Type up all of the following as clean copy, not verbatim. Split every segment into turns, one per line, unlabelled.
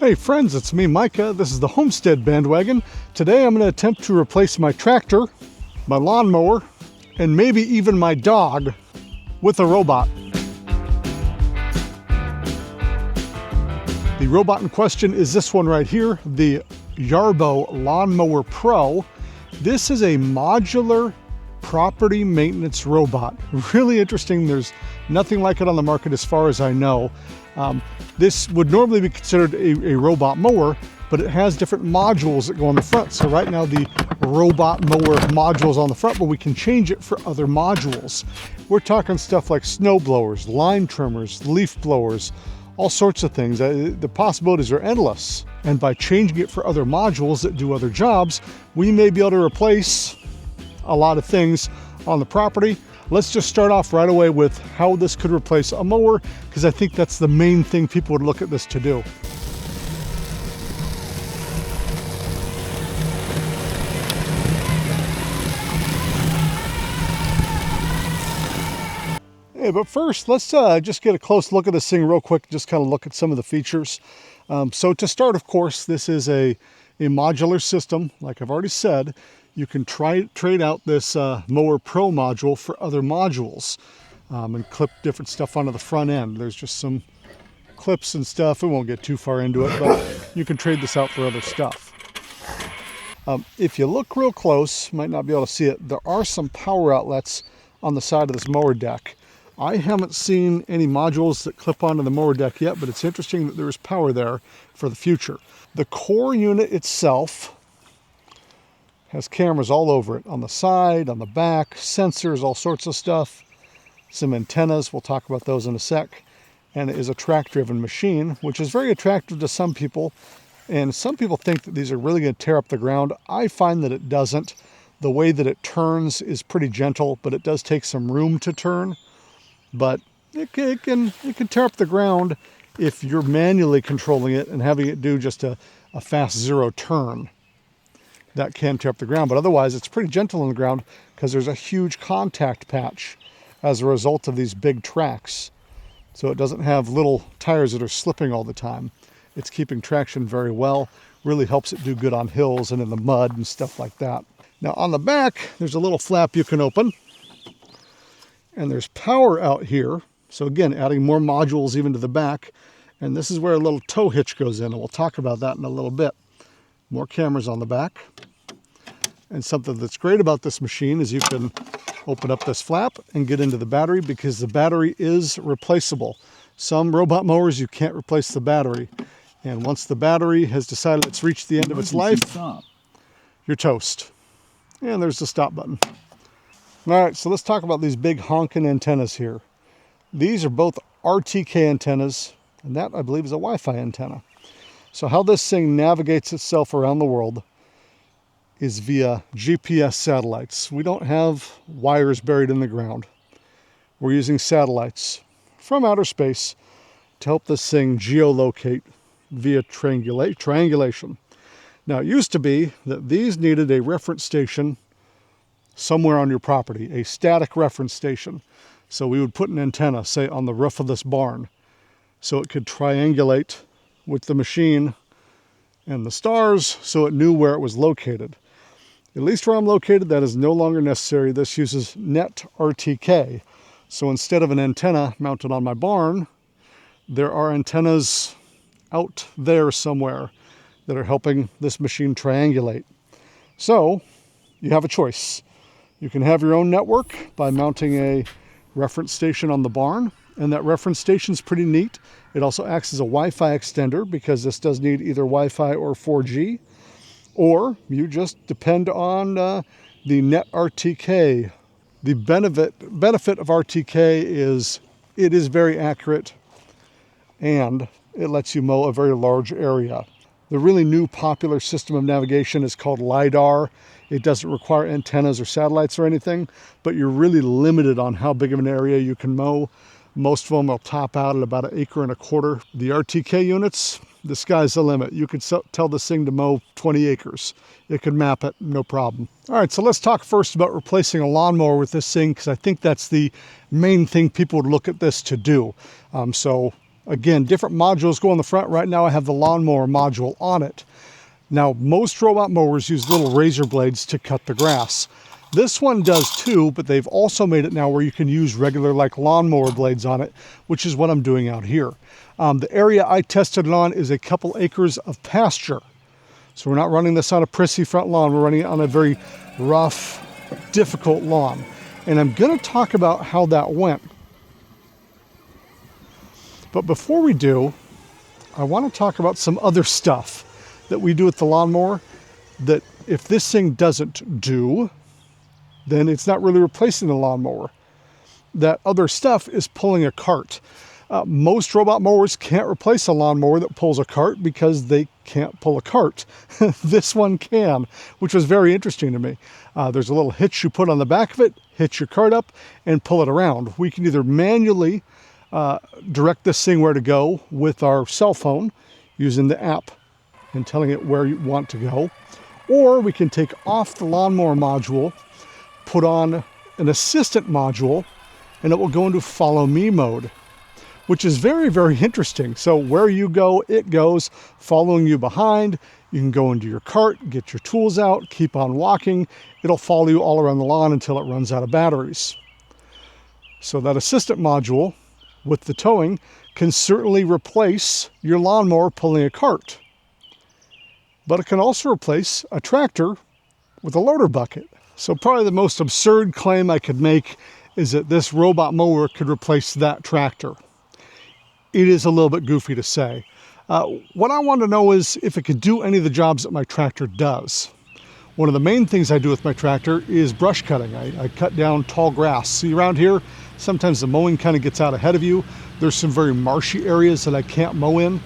Hey friends, it's me, Micah. This is the Homestead Bandwagon. Today I'm going to attempt to replace my tractor, my lawnmower, and maybe even my dog with a robot. The robot in question is this one right here, the Yarbo Lawn Mower Pro. This is a modular property maintenance robot. Really interesting. There's nothing like it on the market as far as I know. This would normally be considered a robot mower, but it has different modules that go on the front. So right now the robot mower module is on the front, but we can change it for other modules. We're talking stuff like snow blowers, line trimmers, leaf blowers, all sorts of things. The possibilities are endless. And by changing it for other modules that do other jobs, we may be able to replace a lot of things on the property. Let's just start off right away with how this could replace a mower, because I think that's the main thing people would look at this to do. Hey, but first, let's just get a close look at this thing real quick, just kind of look at some of the features. So to start, of course, this is a modular system. Like I've already said, you can trade out this Mower Pro module for other modules and clip different stuff onto the front end. There's just some clips and stuff. We won't get too far into it, but you can trade this out for other stuff. If you look real close, you might not be able to see it, there are some power outlets on the side of this mower deck. I haven't seen any modules that clip onto the mower deck yet, but it's interesting that there is power there for the future. The core unit itself has cameras all over it, on the side, on the back, sensors, all sorts of stuff. Some antennas, we'll talk about those in a sec. And it is a track-driven machine, which is very attractive to some people. And some people think that these are really going to tear up the ground. I find that it doesn't. The way that it turns is pretty gentle, but it does take some room to turn. But it can tear up the ground if you're manually controlling it and having it do just a fast zero turn. That can tear up the ground, but otherwise it's pretty gentle on the ground because there's a huge contact patch as a result of these big tracks. So it doesn't have little tires that are slipping all the time. It's keeping traction very well, really helps it do good on hills and in the mud and stuff like that. Now on the back, there's a little flap you can open, and there's power out here. So again, adding more modules even to the back. And this is where a little tow hitch goes in, and we'll talk about that in a little bit. More cameras on the back. And something that's great about this machine is you can open up this flap and get into the battery, because the battery is replaceable. Some robot mowers, you can't replace the battery. And once the battery has decided it's reached the end of its life, you're toast. And there's the stop button. All right, so let's talk about these big honking antennas here. These are both RTK antennas, and that, I believe, is a Wi-Fi antenna. So how this thing navigates itself around the world is via GPS satellites. We don't have wires buried in the ground. We're using satellites from outer space to help this thing geolocate via triangulation. Now, it used to be that these needed a reference station somewhere on your property, a static reference station. So we would put an antenna, say, on the roof of this barn, so it could triangulate with the machine and the stars so it knew where it was located. At least where I'm located, that is no longer necessary. This uses net RTK. So instead of an antenna mounted on my barn, there are antennas out there somewhere that are helping this machine triangulate. So you have a choice. You can have your own network by mounting a reference station on the barn, and that reference station is pretty neat. It also acts as a Wi-Fi extender, because this does need either Wi-Fi or 4G, or you just depend on the net RTK. The benefit of RTK is it is very accurate, and it lets you mow a very large area. The really new popular system of navigation is called LiDAR. It doesn't require antennas or satellites or anything, but you're really limited on how big of an area you can mow. Most of them will top out at about 1.25 acres. The RTK units, the sky's the limit. You could tell this thing to mow 20 acres. It could map it, no problem. All right, so let's talk first about replacing a lawnmower with this thing, because I think that's the main thing people would look at this to do. So Again, different modules go on the front. Right now I have the lawnmower module on it. Now, most robot mowers use little razor blades to cut the grass. This one does too, but they've also made it now where you can use regular like lawnmower blades on it, which is what I'm doing out here. The area I tested it on is a couple acres of pasture. So we're not running this on a prissy front lawn, we're running it on a very rough, difficult lawn. And I'm gonna talk about how that went. But before we do, I wanna talk about some other stuff that we do with the lawnmower that if this thing doesn't do, then it's not really replacing the lawnmower. That other stuff is pulling a cart. Most robot mowers can't replace a lawnmower that pulls a cart because they can't pull a cart. This one can, which was very interesting to me. There's a little hitch you put on the back of it, hitch your cart up, and pull it around. We can either manually direct this thing where to go with our cell phone using the app and telling it where you want to go, or we can take off the lawnmower module, put on an assistant module, and it will go into follow me mode, which is very, very interesting. So where you go, it goes, following you behind. You can go into your cart, get your tools out, keep on walking. It'll follow you all around the lawn until it runs out of batteries. So that assistant module with the towing can certainly replace your lawnmower pulling a cart. But it can also replace a tractor with a loader bucket. So probably the most absurd claim I could make is that this robot mower could replace that tractor. It is a little bit goofy to say. What I want to know is if it could do any of the jobs that my tractor does. One of the main things I do with my tractor is brush cutting. I cut down tall grass. See, around here, sometimes the mowing kind of gets out ahead of you. There's some very marshy areas that I can't mow in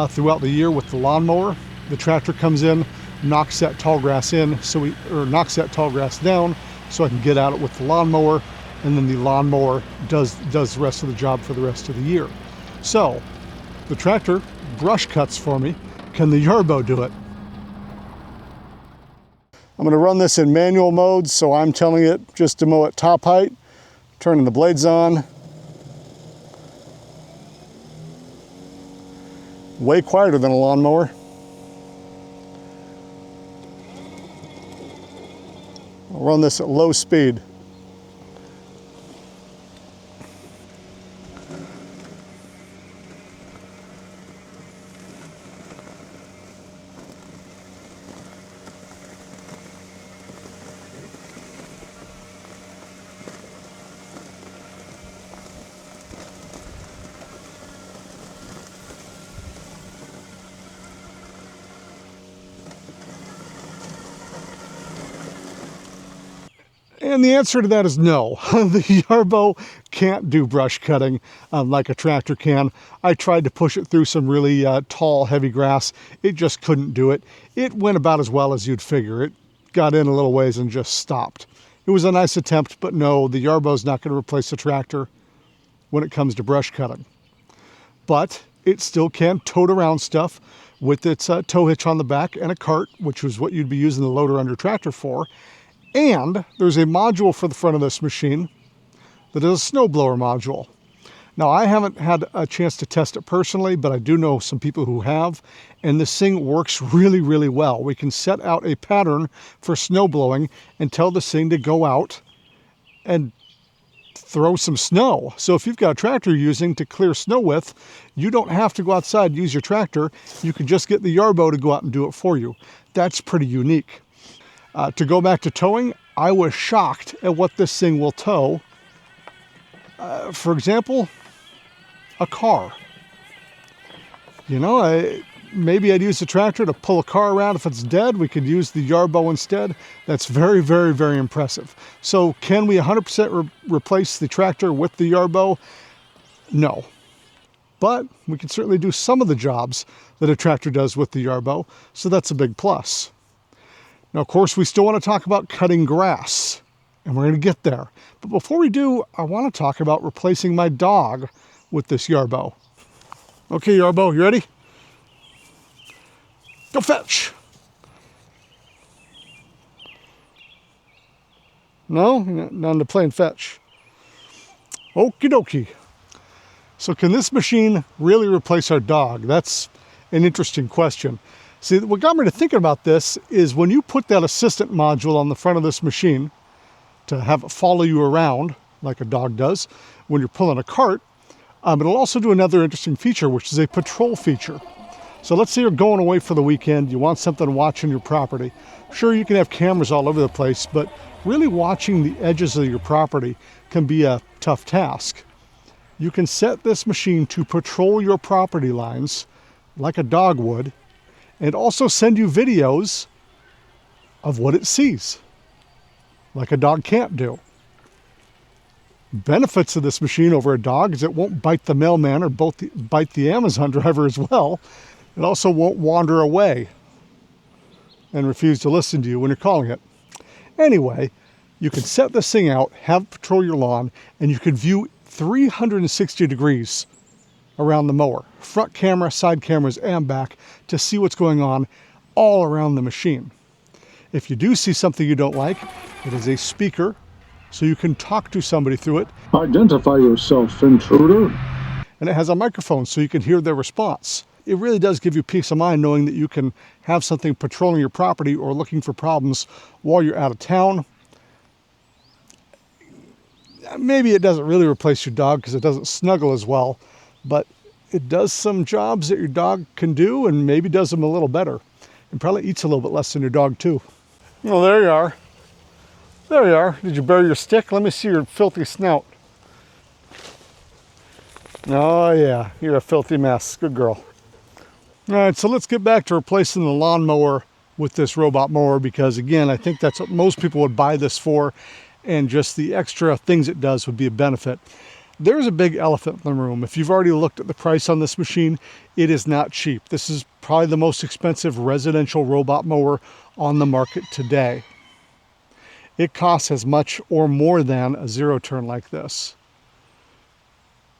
throughout the year with the lawnmower. The tractor comes in, knocks that tall grass in, knocks that tall grass down so I can get at it with the lawnmower, and then the lawnmower does the rest of the job for the rest of the year. So the tractor brush cuts for me. Can the Yarbo do it? I'm going to run this in manual mode, so I'm telling it just to mow at top height, turning the blades on. Way quieter than a lawnmower. I'll run this at low speed. And the answer to that is no. The Yarbo can't do brush cutting like a tractor can. I tried to push it through some really tall, heavy grass. It just couldn't do it. It went about as well as you'd figure. It got in a little ways and just stopped. It was a nice attempt, but no, the Yarbo's not going to replace the tractor when it comes to brush cutting. But it still can tote around stuff with its tow hitch on the back and a cart, which is what you'd be using the loader under tractor for. And there's a module for the front of this machine that is a snowblower module. Now, I haven't had a chance to test it personally, but I do know some people who have, and this thing works really, really well. We can set out a pattern for snow blowing and tell this thing to go out and throw some snow. So if you've got a tractor you're using to clear snow with, you don't have to go outside and use your tractor. You can just get the Yarbo to go out and do it for you. That's pretty unique. To go back to towing, I was shocked at what this thing will tow. For example, a car. You know, maybe I'd use the tractor to pull a car around if it's dead. We could use the Yarbo instead. That's very, very, very impressive. So can we 100% replace the tractor with the Yarbo? No. But we can certainly do some of the jobs that a tractor does with the Yarbo, so that's a big plus. Now, of course, we still want to talk about cutting grass, and we're going to get there. But before we do, I want to talk about replacing my dog with this Yarbo. Okay, Yarbo, you ready? Go fetch. No? Not into playing fetch. Okie dokie. So can this machine really replace our dog? That's an interesting question. See, what got me to thinking about this is when you put that assistant module on the front of this machine to have it follow you around like a dog does when you're pulling a cart, it'll also do another interesting feature, which is a patrol feature. So let's say you're going away for the weekend, you want something to watch on your property. Sure, you can have cameras all over the place, but really watching the edges of your property can be a tough task. You can set this machine to patrol your property lines like a dog would, and also send you videos of what it sees, like a dog can't do. Benefits of this machine over a dog is it won't bite the mailman or bite the Amazon driver as well. It also won't wander away and refuse to listen to you when you're calling it. Anyway, you can set this thing out, have it patrol your lawn, and you can view 360 degrees around the mower. Front camera, side cameras, and back to see what's going on all around the machine. If you do see something you don't like, it is a speaker, so you can talk to somebody through it.
Identify yourself, intruder.
And it has a microphone, so you can hear their response. It really does give you peace of mind knowing that you can have something patrolling your property or looking for problems while you're out of town. Maybe it doesn't really replace your dog because it doesn't snuggle as well, but it does some jobs that your dog can do and maybe does them a little better. And probably eats a little bit less than your dog too. Well, there you are. There you are. Did you bury your stick? Let me see your filthy snout. Oh yeah, you're a filthy mess. Good girl. All right, so let's get back to replacing the lawnmower with this robot mower, because again, I think that's what most people would buy this for, and just the extra things it does would be a benefit. There's a big elephant in the room. If you've already looked at the price on this machine, it is not cheap. This is probably the most expensive residential robot mower on the market today. It costs as much or more than a zero turn like this.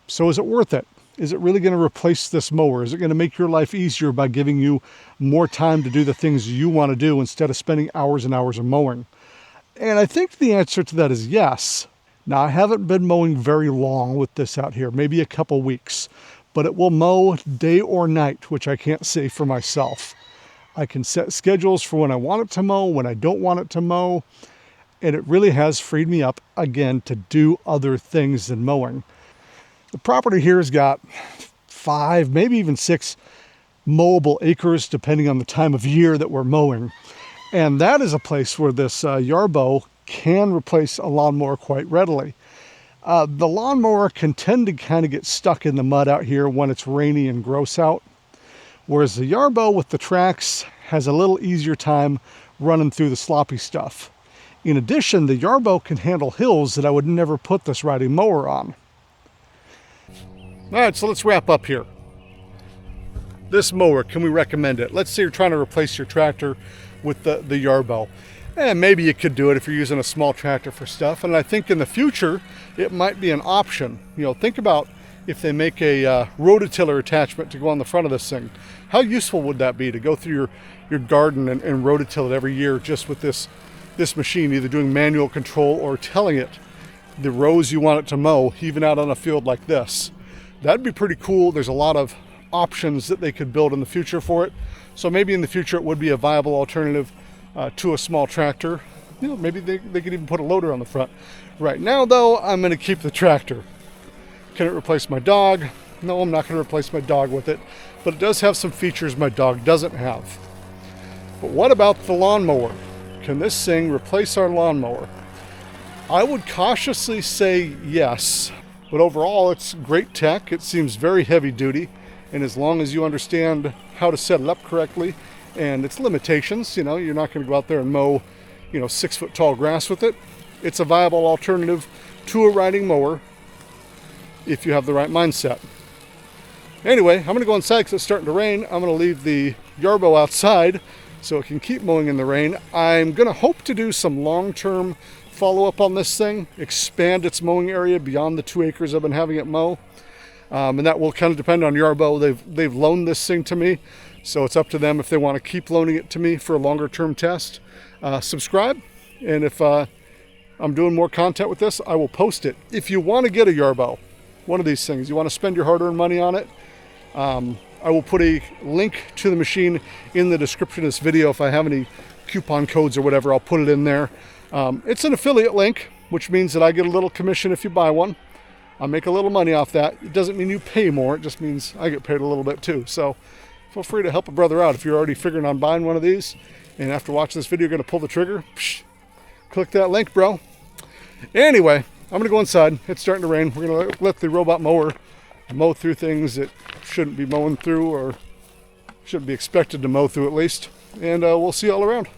So is it worth it? Is it really going to replace this mower? Is it going to make your life easier by giving you more time to do the things you want to do instead of spending hours and hours of mowing? And I think the answer to that is yes. Now, I haven't been mowing very long with this out here, maybe a couple weeks, but it will mow day or night, which I can't say for myself. I can set schedules for when I want it to mow, when I don't want it to mow, and it really has freed me up again to do other things than mowing. The property here has got 5, maybe even 6 mowable acres, depending on the time of year that we're mowing. And that is a place where this Yarbo can replace a lawnmower quite readily. The lawnmower can tend to kind of get stuck in the mud out here when it's rainy and gross out, whereas the Yarbo with the tracks has a little easier time running through the sloppy stuff. In addition, the Yarbo can handle hills that I would never put this riding mower on. All right, so let's wrap up here. This mower, can we recommend it? Let's say you're trying to replace your tractor with the Yarbo. And maybe you could do it if you're using a small tractor for stuff. And I think in the future, it might be an option. You know, think about if they make a rototiller attachment to go on the front of this thing. How useful would that be to go through your garden and rototill it every year just with this machine, either doing manual control or telling it the rows you want it to mow, even out on a field like this. That'd be pretty cool. There's a lot of options that they could build in the future for it. So maybe in the future it would be a viable alternative to a small tractor. You know, maybe they could even put a loader on the front. Right now though, I'm going to keep the tractor. Can it replace my dog? No, I'm not going to replace my dog with it, but it does have some features my dog doesn't have. But what about the lawnmower? Can this thing replace our lawnmower? I would cautiously say yes, but overall it's great tech. It seems very heavy duty, and as long as you understand how to set it up correctly and its limitations, you know, you're not going to go out there and mow, 6 foot tall grass with it. It's a viable alternative to a riding mower if you have the right mindset. Anyway, I'm going to go inside because it's starting to rain. I'm going to leave the Yarbo outside so it can keep mowing in the rain. I'm going to hope to do some long-term follow-up on this thing, expand its mowing area beyond the 2 acres I've been having it mow. And that will kind of depend on Yarbo. They've loaned this thing to me, so it's up to them if they want to keep loaning it to me for a longer-term test. Subscribe, and if I'm doing more content with this, I will post it. If you want to get a Yarbo, one of these things. You want to spend your hard-earned money on it. I will put a link to the machine in the description of this video. If I have any coupon codes or whatever, I'll put it in there. It's an affiliate link, which means that I get a little commission if you buy one. I'll make a little money off that. It doesn't mean you pay more, it just means I get paid a little bit too. So feel free to help a brother out if you're already figuring on buying one of these, and after watching this video you're going to pull the trigger. Click that link, bro. Anyway, I'm going to go inside. It's starting to rain. We're going to let the robot mower mow through things that shouldn't be mowing through, or shouldn't be expected to mow through at least. And we'll see you all around.